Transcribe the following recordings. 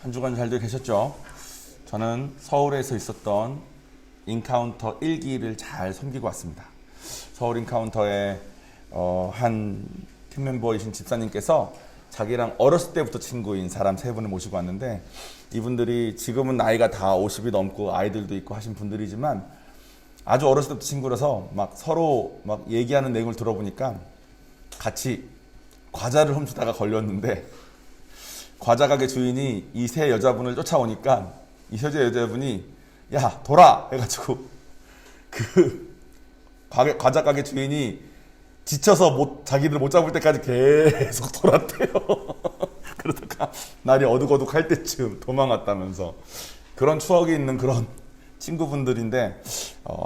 한 주간 잘들 계셨죠? 저는 서울에서 있었던 인카운터 1기를 잘 섬기고 왔습니다. 서울 인카운터에 한 팀멤버이신 집사님께서 자기랑 어렸을 때부터 친구인 사람 3분을 모시고 왔는데, 이분들이 지금은 나이가 다 50이 넘고 아이들도 있고 하신 분들이지만 아주 어렸을 때부터 친구라서 막 서로 막 얘기하는 내용을 들어보니까 같이 과자를 훔치다가 걸렸는데, 과자 가게 주인이 이 세 여자분을 쫓아오니까 이 세 여자분이 야 돌아 해가지고 그 과자 가게 주인이 지쳐서 자기들 못 잡을 때까지 계속 돌았대요. 그러다가 날이 어둑어둑할 때쯤 도망갔다면서. 그런 추억이 있는 그런 친구분들인데,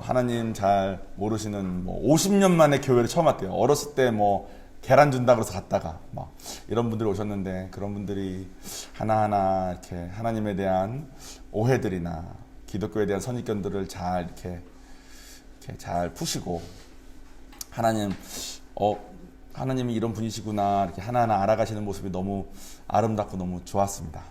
하나님 잘 모르시는 50년 만에 교회를 처음 왔대요. 어렸을 때 계란 준다 그래서 갔다가 막 이런 분들이 오셨는데, 그런 분들이 하나하나 이렇게 하나님에 대한 오해들이나 기독교에 대한 선입견들을 잘 이렇게 잘 푸시고, 하나님이 이런 분이시구나 이렇게 하나하나 알아가시는 모습이 너무 아름답고 너무 좋았습니다.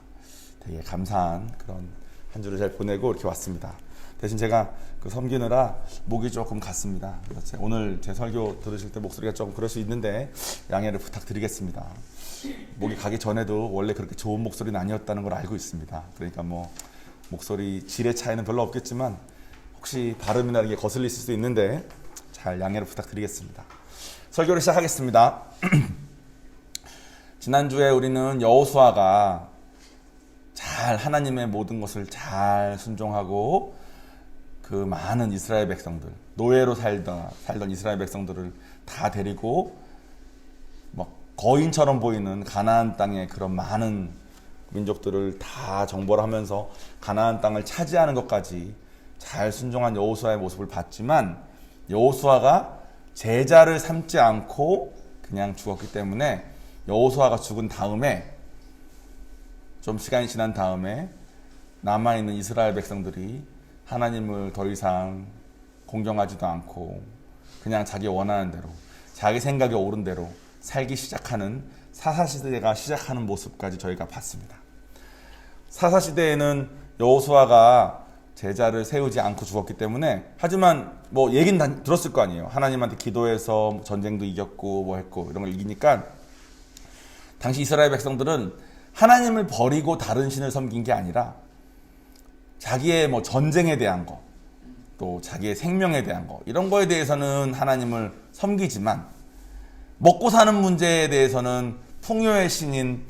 되게 감사한 그런 한 주를 잘 보내고 이렇게 왔습니다. 대신 제가 섬기느라 목이 조금 갔습니다. 그래서 오늘 제 설교 들으실 때 목소리가 조금 그럴 수 있는데 양해를 부탁드리겠습니다. 목이 가기 전에도 원래 그렇게 좋은 목소리는 아니었다는 걸 알고 있습니다. 그러니까 목소리 질의 차이는 별로 없겠지만 혹시 발음이나 이게 거슬릴 수도 있는데 잘 양해를 부탁드리겠습니다. 설교를 시작하겠습니다. 지난주에 우리는 여호수아가 잘 하나님의 모든 것을 잘 순종하고 그 많은 이스라엘 백성들, 노예로 살던 이스라엘 백성들을 다 데리고 거인처럼 보이는 가나안 땅의 그런 많은 민족들을 다 정벌 하면서 가나안 땅을 차지하는 것까지 잘 순종한 여호수아의 모습을 봤지만, 여호수아가 제자를 삼지 않고 그냥 죽었기 때문에 여호수아가 죽은 다음에 좀 시간이 지난 다음에 남아있는 이스라엘 백성들이 하나님을 더 이상 공경하지도 않고 그냥 자기 원하는 대로 자기 생각에 옳은 대로 살기 시작하는 사사시대가 시작하는 모습까지 저희가 봤습니다. 사사시대에는 여호수아가 제자를 세우지 않고 죽었기 때문에, 하지만 얘기는 다 들었을 거 아니에요. 하나님한테 기도해서 전쟁도 이겼고 했고 이런 걸 이기니까, 당시 이스라엘 백성들은 하나님을 버리고 다른 신을 섬긴 게 아니라 자기의 전쟁에 대한 거, 또 자기의 생명에 대한 거, 이런 거에 대해서는 하나님을 섬기지만 먹고 사는 문제에 대해서는 풍요의 신인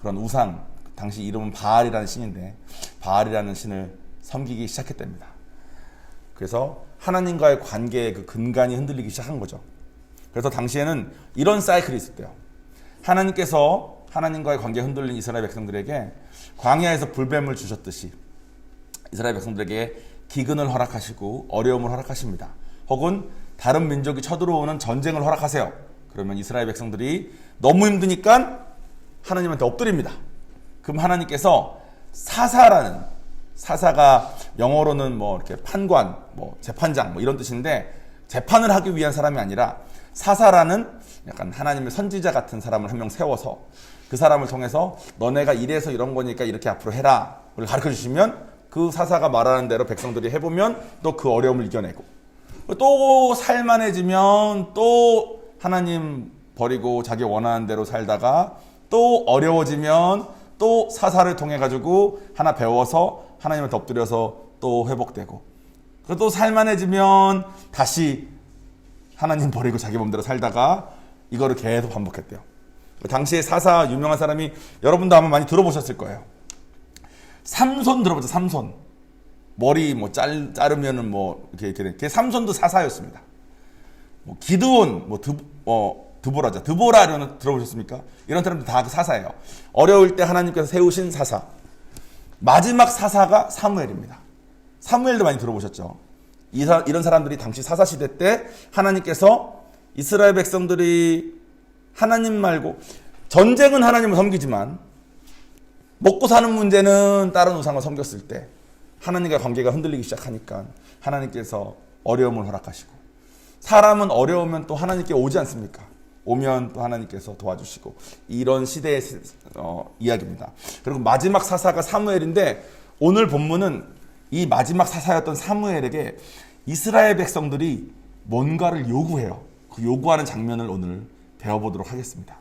그런 우상, 당시 이름은 바알이라는 신인데 바알이라는 신을 섬기기 시작했답니다. 그래서 하나님과의 관계의 그 근간이 흔들리기 시작한 거죠. 그래서 당시에는 이런 사이클이 있었대요. 하나님께서 하나님과의 관계가 흔들린 이스라엘 백성들에게 광야에서 불뱀을 주셨듯이 이스라엘 백성들에게 기근을 허락하시고 어려움을 허락하십니다. 혹은 다른 민족이 쳐들어오는 전쟁을 허락하세요. 그러면 이스라엘 백성들이 너무 힘드니까 하나님한테 엎드립니다. 그럼 하나님께서 사사가 영어로는 이렇게 판관, 재판장 이런 뜻인데, 재판을 하기 위한 사람이 아니라 사사라는 약간 하나님의 선지자 같은 사람을 한 명 세워서 그 사람을 통해서 너네가 이래서 이런 거니까 이렇게 앞으로 해라 를 가르쳐 주시면, 그 사사가 말하는 대로 백성들이 해보면 또 그 어려움을 이겨내고, 또 살만해지면 또 하나님 버리고 자기 원하는 대로 살다가 또 어려워지면 또 사사를 통해 가지고 하나 배워서 하나님을 엎드려서 또 회복되고, 또 살만해지면 다시 하나님 버리고 자기 몸대로 살다가 이거를 계속 반복했대요. 당시에 사사 유명한 사람이 여러분도 아마 많이 들어보셨을 거예요. 삼손 들어보죠. 삼손. 머리 자르면은 이렇게 걔 삼손도 사사였습니다. 기드온, 드보라죠. 드보라 이런 들어보셨습니까? 이런 사람들 다 사사예요. 어려울 때 하나님께서 세우신 사사. 마지막 사사가 사무엘입니다. 사무엘도 많이 들어보셨죠? 이런 사람들이 당시 사사시대 때 하나님께서 이스라엘 백성들이 하나님 말고, 전쟁은 하나님을 섬기지만 먹고 사는 문제는 다른 우상을 섬겼을 때 하나님과 관계가 흔들리기 시작하니까 하나님께서 어려움을 허락하시고, 사람은 어려우면 또 하나님께 오지 않습니까? 오면 또 하나님께서 도와주시고 이런 시대의 이야기입니다. 그리고 마지막 사사가 사무엘인데 오늘 본문은 이 마지막 사사였던 사무엘에게 이스라엘 백성들이 뭔가를 요구해요. 그 요구하는 장면을 오늘 배워보도록 하겠습니다.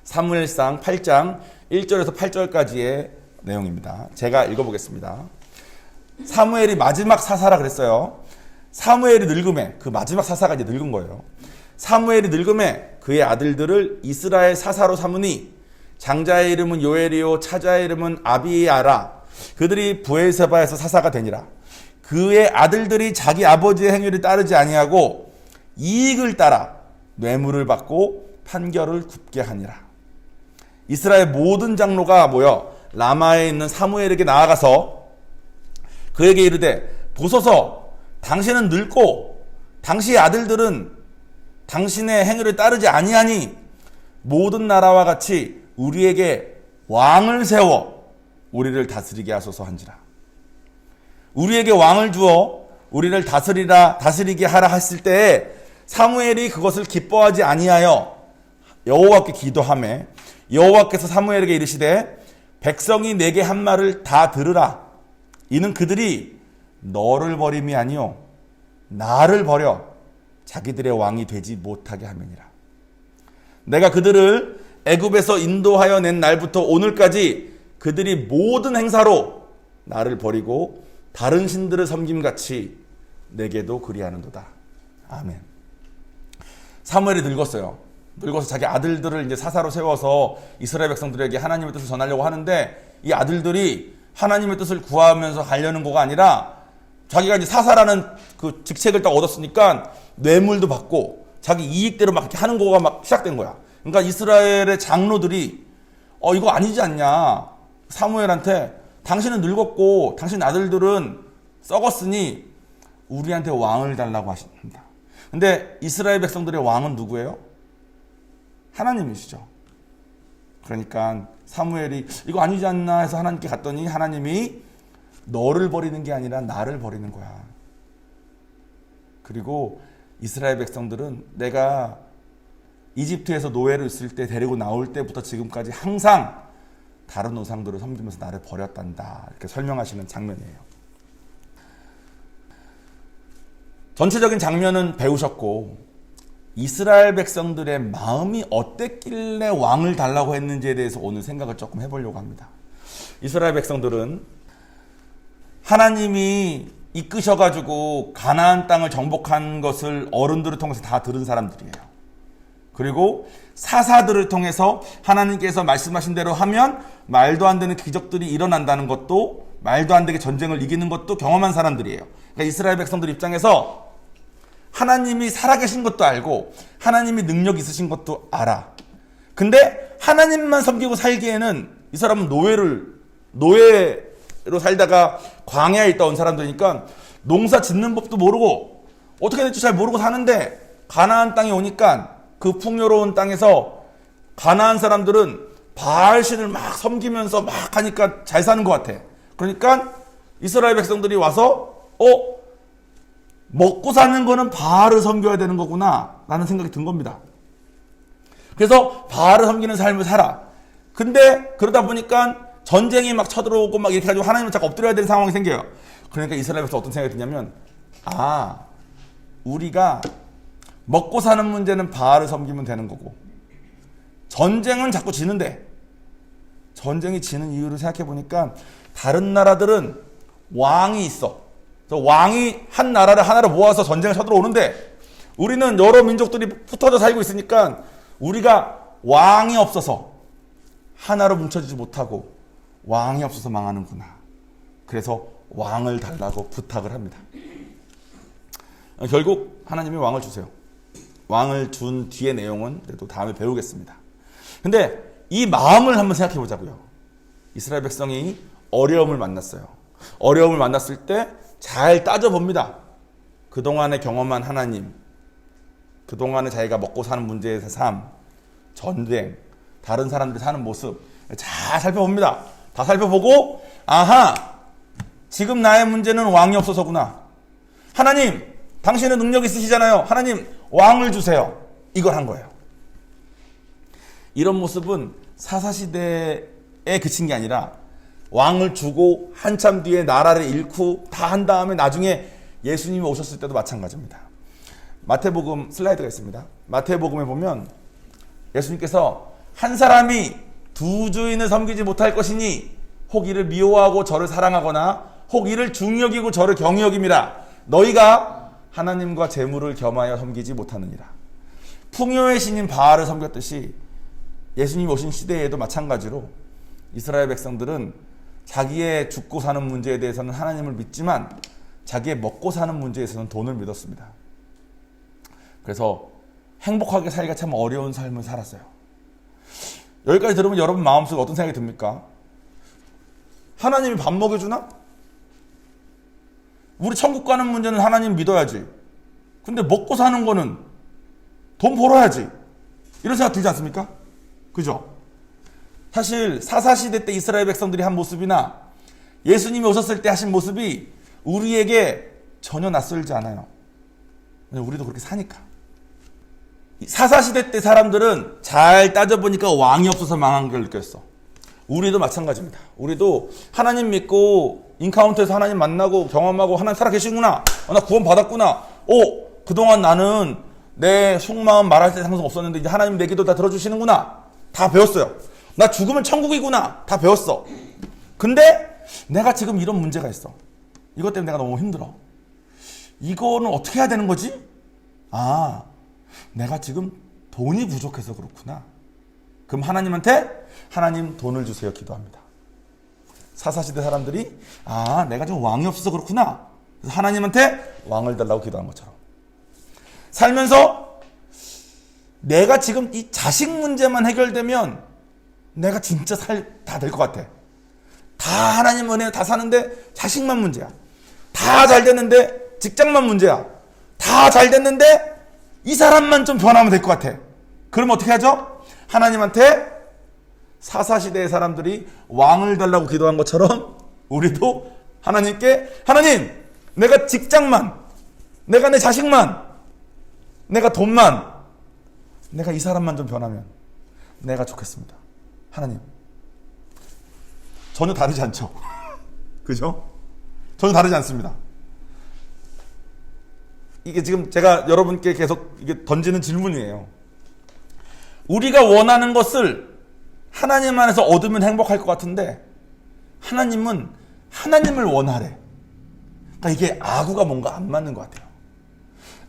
사무엘상 8장 1절에서 8절까지의 내용입니다. 제가 읽어보겠습니다. 사무엘이 마지막 사사라 그랬어요. 사무엘이 늙음에, 그 마지막 사사가 이제 늙은 거예요. 사무엘이 늙음에 그의 아들들을 이스라엘 사사로 삼으니 장자의 이름은 요엘이요 차자의 이름은 아비아라. 그들이 브엘세바에서 사사가 되니라. 그의 아들들이 자기 아버지의 행위를 따르지 아니하고 이익을 따라 뇌물을 받고 판결을 굽게 하니라. 이스라엘 모든 장로가 모여 라마에 있는 사무엘에게 나아가서 그에게 이르되 보소서 당신은 늙고 당시의 아들들은 당신의 행위를 따르지 아니하니 모든 나라와 같이 우리에게 왕을 세워 우리를 다스리게 하소서 한지라. 우리에게 왕을 주어 우리를 다스리게 하라 했을 때에 사무엘이 그것을 기뻐하지 아니하여 여호와께 기도하매 여호와께서 사무엘에게 이르시되 백성이 내게 한 말을 다 들으라. 이는 그들이 너를 버림이 아니요 나를 버려 자기들의 왕이 되지 못하게 함이니라. 내가 그들을 애굽에서 인도하여 낸 날부터 오늘까지 그들이 모든 행사로 나를 버리고 다른 신들을 섬김같이 내게도 그리하는도다. 아멘. 사무엘이 늙었어요. 늙어서 자기 아들들을 이제 사사로 세워서 이스라엘 백성들에게 하나님의 뜻을 전하려고 하는데 이 아들들이 하나님의 뜻을 구하면서 가려는 거가 아니라 자기가 이제 사사라는 그 직책을 딱 얻었으니까 뇌물도 받고 자기 이익대로 막 이렇게 하는 거가 막 시작된 거야. 그러니까 이스라엘의 장로들이 이거 아니지 않냐. 사무엘한테 당신은 늙었고 당신 아들들은 썩었으니 우리한테 왕을 달라고 하십니다. 근데 이스라엘 백성들의 왕은 누구예요? 하나님이시죠. 그러니까 사무엘이 이거 아니지 않나 해서 하나님께 갔더니 하나님이 너를 버리는 게 아니라 나를 버리는 거야. 그리고 이스라엘 백성들은 내가 이집트에서 노예로 있을 때 데리고 나올 때부터 지금까지 항상 다른 우상들을 섬기면서 나를 버렸단다. 이렇게 설명하시는 장면이에요. 전체적인 장면은 배우셨고 이스라엘 백성들의 마음이 어땠길래 왕을 달라고 했는지에 대해서 오늘 생각을 조금 해보려고 합니다. 이스라엘 백성들은 하나님이 이끄셔가지고 가나안 땅을 정복한 것을 어른들을 통해서 다 들은 사람들이에요. 그리고 사사들을 통해서 하나님께서 말씀하신 대로 하면 말도 안 되는 기적들이 일어난다는 것도, 말도 안 되게 전쟁을 이기는 것도 경험한 사람들이에요. 그러니까 이스라엘 백성들 입장에서 하나님이 살아계신 것도 알고 하나님이 능력 있으신 것도 알아. 근데 하나님만 섬기고 살기에는 이 사람은 노예로 살다가 광야에 있다 온 사람들이니까 농사 짓는 법도 모르고 어떻게 될지 잘 모르고 사는데 가나안 땅에 오니까 그 풍요로운 땅에서 가나안 사람들은 바알신을 막 섬기면서 막 하니까 잘 사는 것 같아. 그러니까 이스라엘 백성들이 와서 먹고 사는 거는 바알을 섬겨야 되는 거구나 라는 생각이 든 겁니다. 그래서 바알을 섬기는 삶을 살아. 근데 그러다 보니까 전쟁이 막 쳐들어오고 막 이렇게 해가지고 하나님을 자꾸 엎드려야 되는 상황이 생겨요. 그러니까 이스라엘에서 어떤 생각이 드냐면 우리가 먹고 사는 문제는 바알을 섬기면 되는 거고 전쟁은 자꾸 지는데 전쟁이 지는 이유를 생각해 보니까 다른 나라들은 왕이 있어. 왕이 한 나라를 하나로 모아서 전쟁을 쳐들어오는데 우리는 여러 민족들이 흩어져 살고 있으니까 우리가 왕이 없어서 하나로 뭉쳐지지 못하고 왕이 없어서 망하는구나. 그래서 왕을 달라고 부탁을 합니다. 결국 하나님이 왕을 주세요. 왕을 준 뒤의 내용은 또 다음에 배우겠습니다. 근데 이 마음을 한번 생각해 보자고요. 이스라엘 백성이 어려움을 만났어요. 어려움을 만났을 때 잘 따져봅니다. 그동안에 경험한 하나님, 그동안에 자기가 먹고 사는 문제에서 삶, 전쟁, 다른 사람들이 사는 모습 잘 살펴봅니다. 다 살펴보고 지금 나의 문제는 왕이 없어서구나. 하나님, 당신은 능력 있으시잖아요. 하나님, 왕을 주세요. 이걸 한 거예요. 이런 모습은 사사시대에 그친 게 아니라 왕을 주고 한참 뒤에 나라를 잃고 다 한 다음에 나중에 예수님이 오셨을 때도 마찬가지입니다. 마태복음 슬라이드가 있습니다. 마태복음에 보면 예수님께서 한 사람이 두 주인을 섬기지 못할 것이니 혹 이를 미워하고 저를 사랑하거나 혹 이를 중히 여기고 저를 경히 여김이라. 너희가 하나님과 재물을 겸하여 섬기지 못하느니라. 풍요의 신인 바알을 섬겼듯이 예수님 오신 시대에도 마찬가지로 이스라엘 백성들은 자기의 죽고 사는 문제에 대해서는 하나님을 믿지만 자기의 먹고 사는 문제에서는 돈을 믿었습니다. 그래서 행복하게 살기가 참 어려운 삶을 살았어요. 여기까지 들으면 여러분 마음속에 어떤 생각이 듭니까? 하나님이 밥 먹여주나? 우리 천국 가는 문제는 하나님 믿어야지. 근데 먹고 사는 거는 돈 벌어야지. 이런 생각 들지 않습니까? 그죠? 사실 사사시대 때 이스라엘 백성들이 한 모습이나 예수님이 오셨을 때 하신 모습이 우리에게 전혀 낯설지 않아요. 왜냐면 우리도 그렇게 사니까. 사사시대 때 사람들은 잘 따져보니까 왕이 없어서 망한 걸 느꼈어. 우리도 마찬가지입니다. 우리도 하나님 믿고 인카운트에서 하나님 만나고 경험하고 하나님 살아계시구나. 나 구원 받았구나. 그동안 나는 내 속마음 말할 때 상관 없었는데 이제 하나님 내 기도 다 들어주시는구나. 다 배웠어요. 나 죽으면 천국이구나. 다 배웠어. 근데 내가 지금 이런 문제가 있어. 이것 때문에 내가 너무 힘들어. 이거는 어떻게 해야 되는 거지? 내가 지금 돈이 부족해서 그렇구나. 그럼 하나님한테 하나님 돈을 주세요 기도합니다. 사사시대 사람들이 내가 지금 왕이 없어서 그렇구나. 그래서 하나님한테 왕을 달라고 기도한 것처럼 살면서 내가 지금 이 자식 문제만 해결되면 내가 진짜 다 될 것 같아. 다 하나님 은혜 다 사는데 자식만 문제야. 다 잘 됐는데 직장만 문제야. 다 잘 됐는데 이 사람만 좀 변하면 될 것 같아. 그럼 어떻게 하죠? 하나님한테 사사시대의 사람들이 왕을 달라고 기도한 것처럼 우리도 하나님께 하나님 내가 직장만 내가 내 자식만 내가 돈만 내가 이 사람만 좀 변하면 내가 좋겠습니다. 하나님 전혀 다르지 않죠? 그죠? 전혀 다르지 않습니다. 이게 지금 제가 여러분께 계속 이게 던지는 질문이에요. 우리가 원하는 것을 하나님 안에서 얻으면 행복할 것 같은데 하나님은 하나님을 원하래. 그러니까 이게 아구가 뭔가 안 맞는 것 같아요.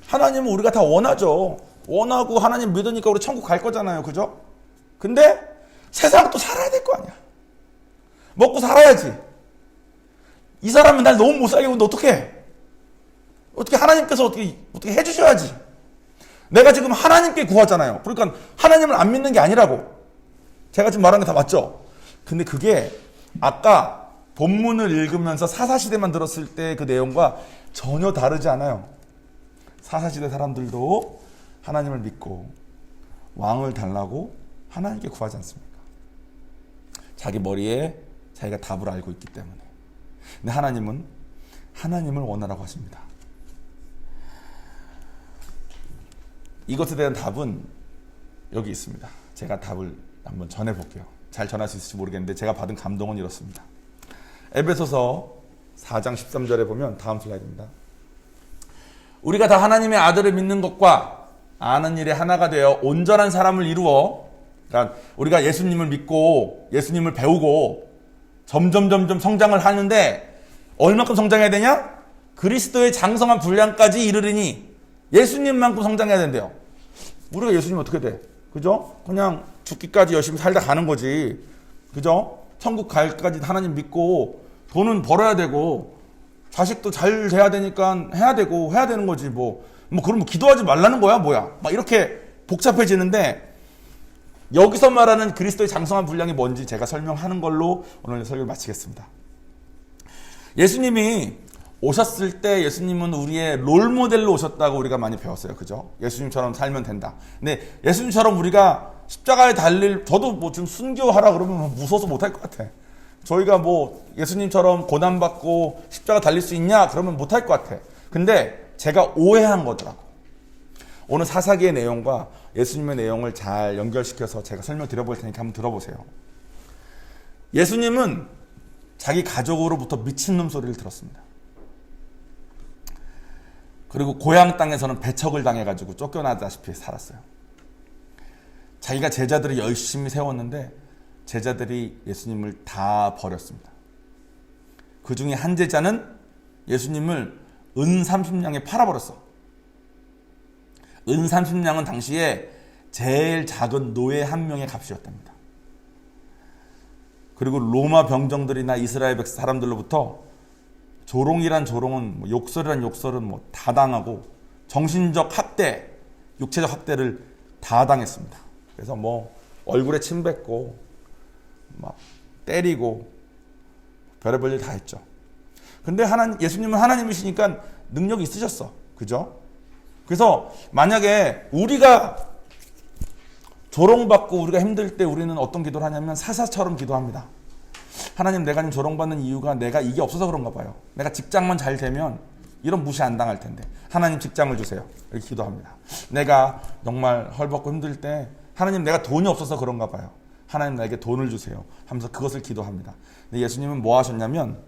하나님은 우리가 다 원하죠. 원하고 하나님 믿으니까 우리 천국 갈 거잖아요. 그죠? 근데 세상 또 살아야 될 거 아니야. 먹고 살아야지. 이 사람은 날 너무 못 살게 하는데 어떡해? 어떻게 하나님께서 어떻게 해주셔야지. 내가 지금 하나님께 구하잖아요. 그러니까 하나님을 안 믿는 게 아니라고. 제가 지금 말하는 게 다 맞죠? 근데 그게 아까 본문을 읽으면서 사사시대만 들었을 때 그 내용과 전혀 다르지 않아요. 사사시대 사람들도 하나님을 믿고 왕을 달라고 하나님께 구하지 않습니까? 자기 머리에 자기가 답을 알고 있기 때문에. 근데 하나님은 하나님을 원하라고 하십니다. 이것에 대한 답은 여기 있습니다. 제가 답을 한번 전해볼게요. 잘 전할 수 있을지 모르겠는데 제가 받은 감동은 이렇습니다. 에베소서 4장 13절에 보면 다음 슬라이드입니다. 우리가 다 하나님의 아들을 믿는 것과 아는 일에 하나가 되어 온전한 사람을 이루어, 그러니까 우리가 예수님을 믿고 예수님을 배우고 점점 성장을 하는데 얼마큼 성장해야 되냐? 그리스도의 장성한 분량까지 이르리니 예수님만큼 성장해야 된대요. 우리가 예수님 어떻게 돼? 그죠? 그냥 죽기까지 열심히 살다 가는 거지. 그죠? 천국 갈까지 하나님 믿고 돈은 벌어야 되고 자식도 잘 돼야 되니까 해야 되는 거지. 그럼 기도하지 말라는 거야? 뭐야? 막 이렇게 복잡해지는데 여기서 말하는 그리스도의 장성한 분량이 뭔지 제가 설명하는 걸로 오늘 설교를 마치겠습니다. 예수님이 오셨을 때 예수님은 우리의 롤모델로 오셨다고 우리가 많이 배웠어요. 그죠? 예수님처럼 살면 된다. 근데 예수님처럼 우리가 십자가에 저도 지금 순교하라 그러면 무서워서 못할 것 같아. 저희가 예수님처럼 고난받고 십자가 달릴 수 있냐? 그러면 못할 것 같아. 근데 제가 오해한 거더라고. 오늘 사사기의 내용과 예수님의 내용을 잘 연결시켜서 제가 설명드려 볼 테니까 한번 들어보세요. 예수님은 자기 가족으로부터 미친놈 소리를 들었습니다. 그리고 고향 땅에서는 배척을 당해가지고 쫓겨나다시피 살았어요. 자기가 제자들을 열심히 세웠는데 제자들이 예수님을 다 버렸습니다. 그 중에 한 제자는 예수님을 은 30냥에 팔아버렸어. 은 30냥은 당시에 제일 작은 노예 한 명의 값이었답니다. 그리고 로마 병정들이나 이스라엘 사람들로부터 조롱이란 조롱은 욕설이란 욕설은 다 당하고 정신적 학대, 육체적 학대를 다 당했습니다. 그래서 얼굴에 침 뱉고 막 때리고 별의별 일 다 했죠. 근데 예수님은 하나님이시니까 능력이 있으셨어. 그죠? 그래서 만약에 우리가 조롱받고 우리가 힘들 때 우리는 어떤 기도를 하냐면 사사처럼 기도합니다. 하나님, 내가 지금 조롱받는 이유가 내가 이게 없어서 그런가 봐요. 내가 직장만 잘 되면 이런 무시 안 당할 텐데 하나님 직장을 주세요. 이렇게 기도합니다. 내가 정말 헐벗고 힘들 때 하나님, 내가 돈이 없어서 그런가 봐요. 하나님, 나에게 돈을 주세요 하면서 그것을 기도합니다. 근데 예수님은 뭐 하셨냐면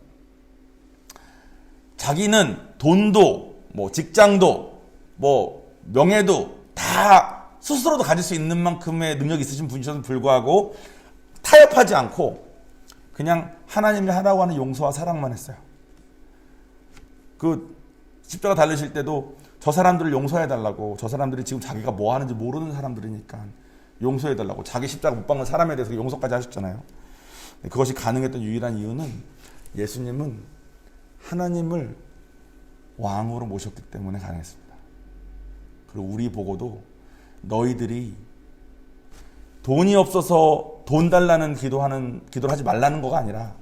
자기는 돈도 직장도 명예도 다 스스로도 가질 수 있는 만큼의 능력이 있으신 분이셔도 불구하고 타협하지 않고 그냥 하나님이 하라고 하는 용서와 사랑만 했어요. 그 십자가 달리실 때도 저 사람들을 용서해달라고, 저 사람들이 지금 자기가 뭐 하는지 모르는 사람들이니까 용서해달라고, 자기 십자가 못 박는 사람에 대해서 용서까지 하셨잖아요. 그것이 가능했던 유일한 이유는 예수님은 하나님을 왕으로 모셨기 때문에 가능했습니다. 그리고 우리 보고도 너희들이 돈이 없어서 돈 달라는 기도를 하지 말라는 거가 아니라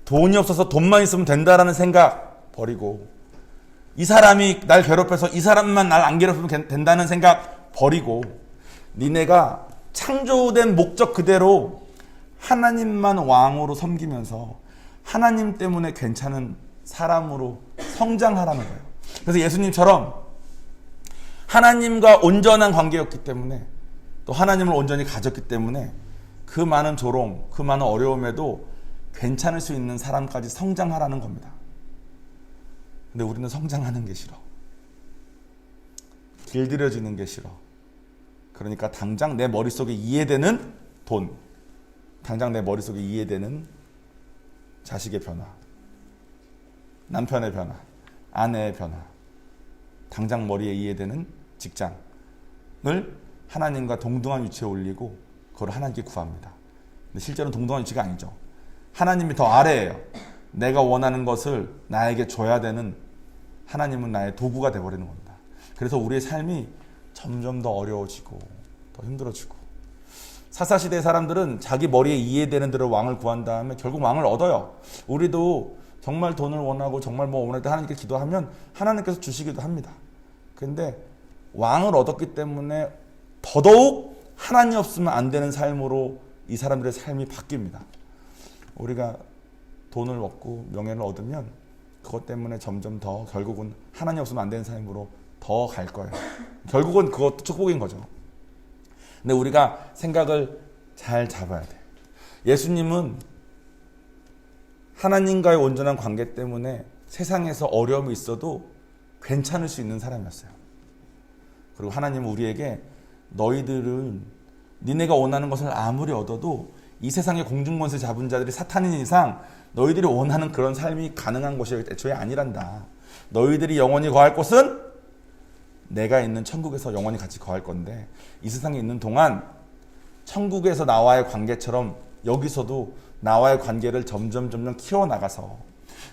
돈이 없어서 돈만 있으면 된다라는 생각 버리고, 이 사람이 날 괴롭혀서 이 사람만 날 안 괴롭히면 된다는 생각 버리고, 니네가 창조된 목적 그대로 하나님만 왕으로 섬기면서 하나님 때문에 괜찮은 사람으로 성장하라는 거예요. 그래서 예수님처럼 하나님과 온전한 관계였기 때문에, 또 하나님을 온전히 가졌기 때문에 그 많은 조롱, 그 많은 어려움에도 괜찮을 수 있는 사람까지 성장하라는 겁니다. 근데 우리는 성장하는 게 싫어. 길들여지는 게 싫어. 그러니까 당장 내 머릿속에 이해되는 돈, 당장 내 머릿속에 이해되는 자식의 변화, 남편의 변화, 아내의 변화, 당장 머리에 이해되는 직장을 하나님과 동등한 위치에 올리고 그걸 하나님께 구합니다. 근데 실제로는 동등한 위치가 아니죠. 하나님이 더 아래예요. 내가 원하는 것을 나에게 줘야 되는 하나님은 나의 도구가 되어버리는 겁니다. 그래서 우리의 삶이 점점 더 어려워지고 더 힘들어지고, 사사시대의 사람들은 자기 머리에 이해되는 대로 왕을 구한 다음에 결국 왕을 얻어요. 우리도 정말 돈을 원하고 정말 원할 때 하나님께 기도하면 하나님께서 주시기도 합니다. 근데 왕을 얻었기 때문에 더더욱 하나님 없으면 안 되는 삶으로 이 사람들의 삶이 바뀝니다. 우리가 돈을 얻고 명예를 얻으면 그것 때문에 점점 더 결국은 하나님 없으면 안 되는 삶으로 더 갈 거예요. 결국은 그것도 축복인 거죠. 근데 우리가 생각을 잘 잡아야 돼. 예수님은 하나님과의 온전한 관계 때문에 세상에서 어려움이 있어도 괜찮을 수 있는 사람이었어요. 그리고 하나님은 우리에게 너희들은 니네가 원하는 것을 아무리 얻어도 이 세상의 공중권세 잡은 자들이 사탄인 이상 너희들이 원하는 그런 삶이 가능한 것이 애초에 아니란다. 너희들이 영원히 거할 곳은 내가 있는 천국에서 영원히 같이 거할 건데, 이 세상에 있는 동안 천국에서 나와의 관계처럼 여기서도 나와의 관계를 점점 키워나가서,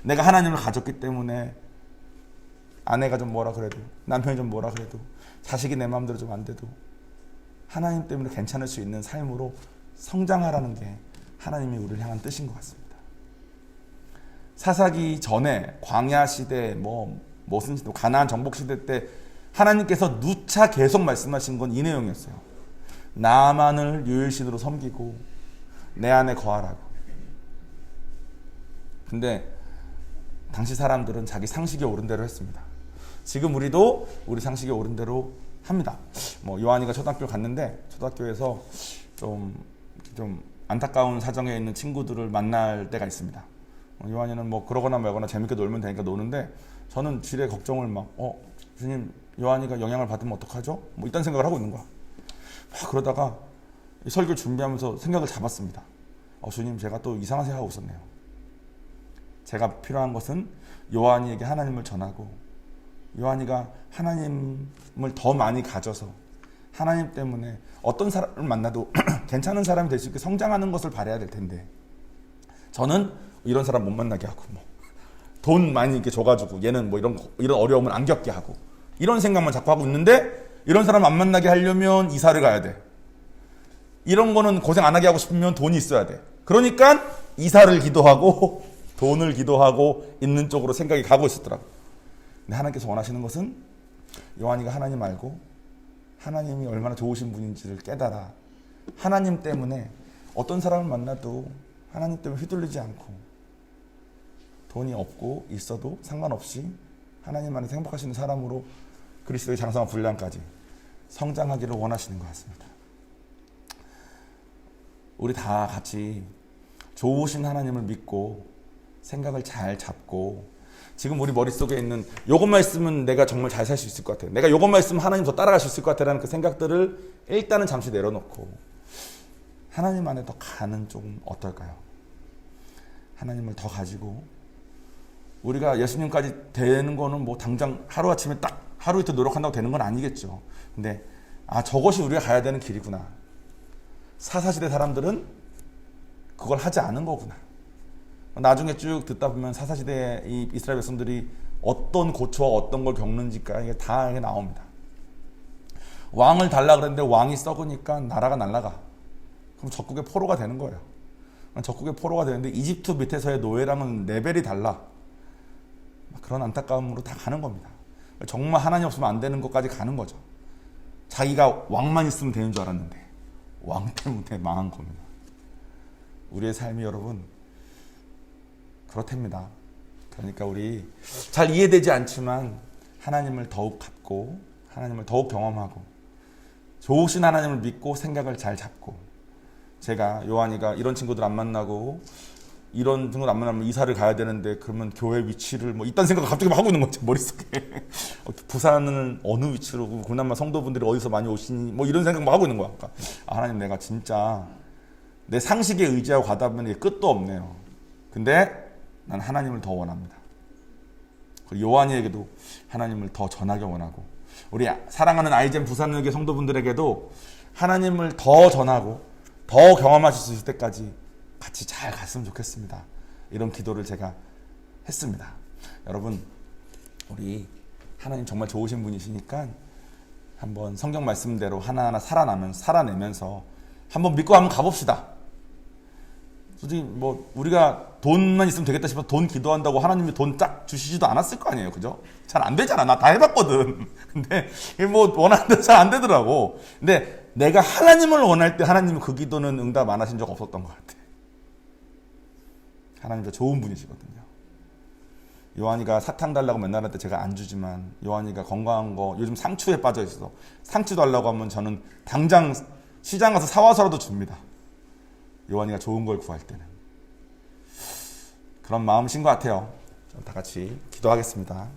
내가 하나님을 가졌기 때문에 아내가 좀 뭐라 그래도, 남편이 좀 뭐라 그래도, 자식이 내 마음대로 좀 안 돼도 하나님 때문에 괜찮을 수 있는 삶으로 성장하라는 게 하나님이 우리를 향한 뜻인 것 같습니다. 사사기 전에 광야 시대, 무슨 시대, 가나안 정복 시대 때 하나님께서 누차 계속 말씀하신 건 이 내용이었어요. 나만을 유일신으로 섬기고 내 안에 거하라고. 근데 당시 사람들은 자기 상식에 오른 대로 했습니다. 지금 우리도 우리 상식에 오른 대로 합니다. 뭐 요한이가 초등학교를 갔는데 초등학교에서 좀 안타까운 사정에 있는 친구들을 만날 때가 있습니다. 요한이는 뭐 그러거나 말거나 재밌게 놀면 되니까 노는데 저는 지레 걱정을 막 주님 요한이가 영향을 받으면 어떡하죠? 뭐 이딴 생각을 하고 있는 거야. 막 그러다가 이 설교 준비하면서 생각을 잡았습니다. 주님 제가 또 이상한 생각하고 있었네요. 제가 필요한 것은 요한이에게 하나님을 전하고 요한이가 하나님을 더 많이 가져서 하나님 때문에 어떤 사람을 만나도 괜찮은 사람이 될 수 있게 성장하는 것을 바라야 될 텐데 저는 이런 사람 못 만나게 하고 돈 많이 이렇게 줘가지고 얘는 뭐 이런 어려움을 안 겪게 하고 이런 생각만 자꾸 하고 있는데 이런 사람 안 만나게 하려면 이사를 가야 돼. 이런 거는 고생 안 하게 하고 싶으면 돈이 있어야 돼. 그러니까 이사를 기도하고 돈을 기도하고 있는 쪽으로 생각이 가고 있었더라고. 근데 하나님께서 원하시는 것은 요한이가 하나님 알고 하나님이 얼마나 좋으신 분인지를 깨달아 하나님 때문에 어떤 사람을 만나도 하나님 때문에 휘둘리지 않고 돈이 없고 있어도 상관없이 하나님 안에서 행복하시는 사람으로 그리스도의 장성한 분량까지 성장하기를 원하시는 것 같습니다. 우리 다 같이 좋으신 하나님을 믿고 생각을 잘 잡고 지금 우리 머릿속에 있는 요것만 있으면 내가 정말 잘 살 수 있을 것 같아. 내가 요것만 있으면 하나님 더 따라갈 수 있을 것 같아라는 그 생각들을 일단은 잠시 내려놓고 하나님 안에 더 가는 쪽은 어떨까요? 하나님을 더 가지고 우리가 예수님까지 되는 거는 뭐 당장 하루아침에 딱 하루 이틀 노력한다고 되는 건 아니겠죠. 근데 저것이 우리가 가야 되는 길이구나. 사사시대 사람들은 그걸 하지 않은 거구나. 나중에 쭉 듣다 보면 사사시대의 이 이스라엘 백성들이 어떤 고초와 어떤 걸 겪는지가 이게 다 이게 나옵니다. 왕을 달라 그랬는데 왕이 썩으니까 나라가 날아가. 그럼 적국의 포로가 되는 거예요. 적국의 포로가 되는데 이집트 밑에서의 노예랑은 레벨이 달라. 그런 안타까움으로 다 가는 겁니다. 정말 하나님 없으면 안 되는 것까지 가는 거죠. 자기가 왕만 있으면 되는 줄 알았는데 왕 때문에 망한 겁니다. 우리의 삶이 여러분 그렇답니다. 그러니까 우리 잘 이해되지 않지만 하나님을 더욱 갖고 하나님을 더욱 경험하고 좋으신 하나님을 믿고 생각을 잘 잡고 제가 요한이가 이런 친구들 안 만나고 이런 친구들 안 만나면 이사를 가야 되는데 그러면 교회 위치를 뭐 이딴 생각을 갑자기 막 하고 있는 거죠. 머릿속에. 부산은 어느 위치로 그나마 성도분들이 어디서 많이 오시니 뭐 이런 생각 막 하고 있는 거야. 그러니까 하나님 내가 진짜 내 상식에 의지하고 가다 보면 이게 끝도 없네요. 근데 난 하나님을 더 원합니다. 그리고 요한이에게도 하나님을 더 전하게 원하고 우리 사랑하는 아이젠 부산역의 성도분들에게도 하나님을 더 전하고 더 경험하실 수 있을 때까지 같이 잘 갔으면 좋겠습니다. 이런 기도를 제가 했습니다. 여러분 우리 하나님 정말 좋으신 분이시니까 한번 성경 말씀대로 하나하나 살아내면서 한번 믿고 한번 가봅시다. 솔직히 뭐 우리가 돈만 있으면 되겠다 싶어서 돈 기도한다고 하나님이 돈 쫙 주시지도 않았을 거 아니에요. 그죠? 잘 안 되잖아. 나 다 해봤거든. 근데 뭐 원하는 대로 잘 안 되더라고. 근데 내가 하나님을 원할 때 하나님은 그 기도는 응답 안 하신 적 없었던 것 같아. 하나님 도 좋은 분이시거든요. 요한이가 사탕 달라고 맨날 할 때 제가 안 주지만 요한이가 건강한 거 요즘 상추에 빠져 있어. 상추 달라고 하면 저는 당장 시장 가서 사와서라도 줍니다. 요한이가 좋은 걸 구할 때는. 그런 마음이신 것 같아요. 다 같이 기도하겠습니다.